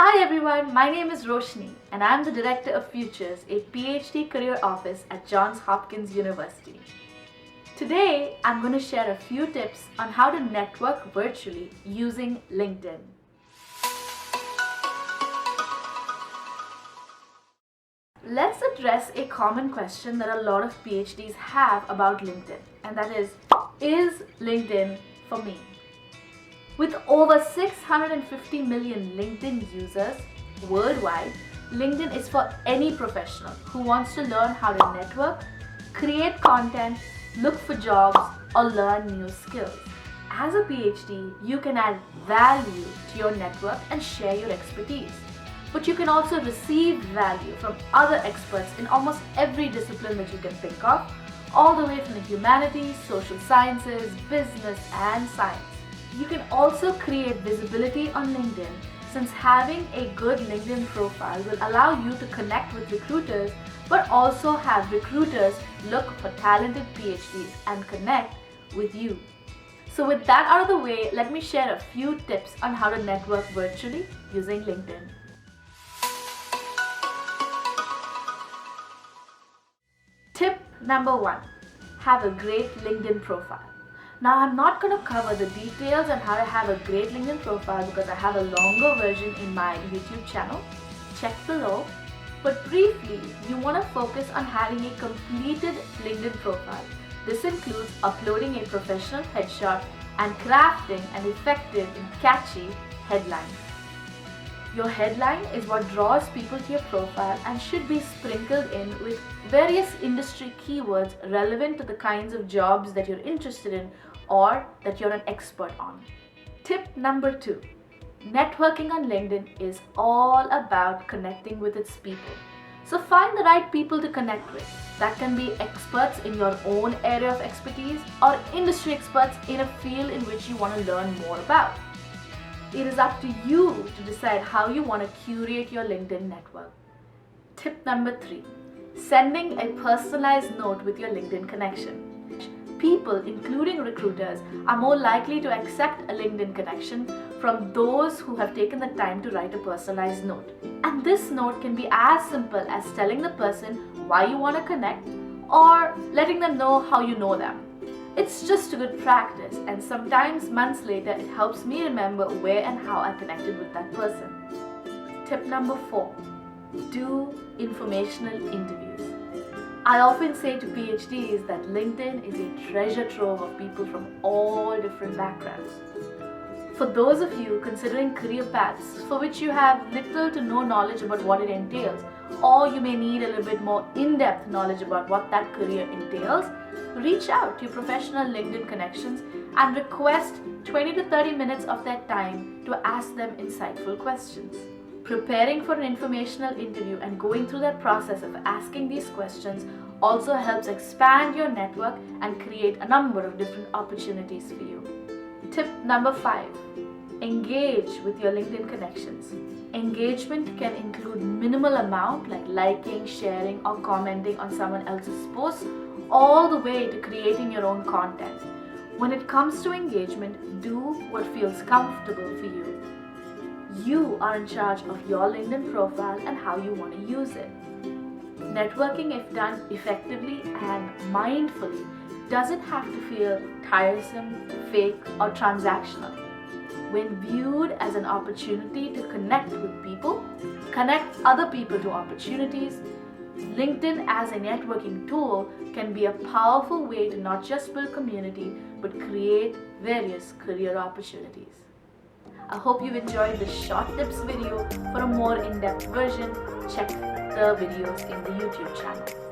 Hi everyone, my name is Roshni and I am the Director of PHutures, a PhD career office at Johns Hopkins University. Today, I'm going to share a few tips on how to network virtually using LinkedIn. Let's address a common question that a lot of PhDs have about LinkedIn, and that is LinkedIn for me? With over 650 million LinkedIn users worldwide, LinkedIn is for any professional who wants to learn how to network, create content, look for jobs, or learn new skills. As a PhD, you can add value to your network and share your expertise. But you can also receive value from other experts in almost every discipline that you can think of, all the way from the humanities, social sciences, business, and science. You can also create visibility on LinkedIn, since having a good LinkedIn profile will allow you to connect with recruiters, but also have recruiters look for talented PhDs and connect with you. So with that out of the way, let me share a few tips on how to network virtually using LinkedIn. Tip number 1, have a great LinkedIn profile. Now, I'm not going to cover the details on how to have a great LinkedIn profile because I have a longer version in my YouTube channel. Check below. But briefly, you want to focus on having a completed LinkedIn profile. This includes uploading a professional headshot and crafting an effective and catchy headline. Your headline is what draws people to your profile and should be sprinkled in with various industry keywords relevant to the kinds of jobs that you're interested in or that you're an expert on. Tip number 2. Networking on LinkedIn is all about connecting with its people. So find the right people to connect with. That can be experts in your own area of expertise or industry experts in a field in which you want to learn more about. It is up to you to decide how you want to curate your LinkedIn network. Tip number 3. Sending a personalized note with your LinkedIn connection. People, including recruiters, are more likely to accept a LinkedIn connection from those who have taken the time to write a personalized note. And this note can be as simple as telling the person why you want to connect or letting them know how you know them. It's just a good practice, and sometimes months later it helps me remember where and how I connected with that person. Tip number 4. Do informational interviews. I often say to PhDs that LinkedIn is a treasure trove of people from all different backgrounds. For those of you considering career paths for which you have little to no knowledge about what it entails, or you may need a little bit more in-depth knowledge about what that career entails, reach out to your professional LinkedIn connections and request 20 to 30 minutes of their time to ask them insightful questions. Preparing for an informational interview and going through that process of asking these questions also helps expand your network and create a number of different opportunities for you. Tip number 5. Engage with your LinkedIn connections. Engagement can include minimal amount like liking, sharing, or commenting on someone else's post, all the way to creating your own content. When it comes to engagement, do what feels comfortable for you. You are in charge of your LinkedIn profile and how you want to use it. Networking, if done effectively and mindfully, doesn't have to feel tiresome, fake, or transactional. When viewed as an opportunity to connect with people, connect other people to opportunities, LinkedIn as a networking tool can be a powerful way to not just build community, but create various career opportunities. I hope you've enjoyed this short tips video. For a more in-depth version, check the videos in the YouTube channel.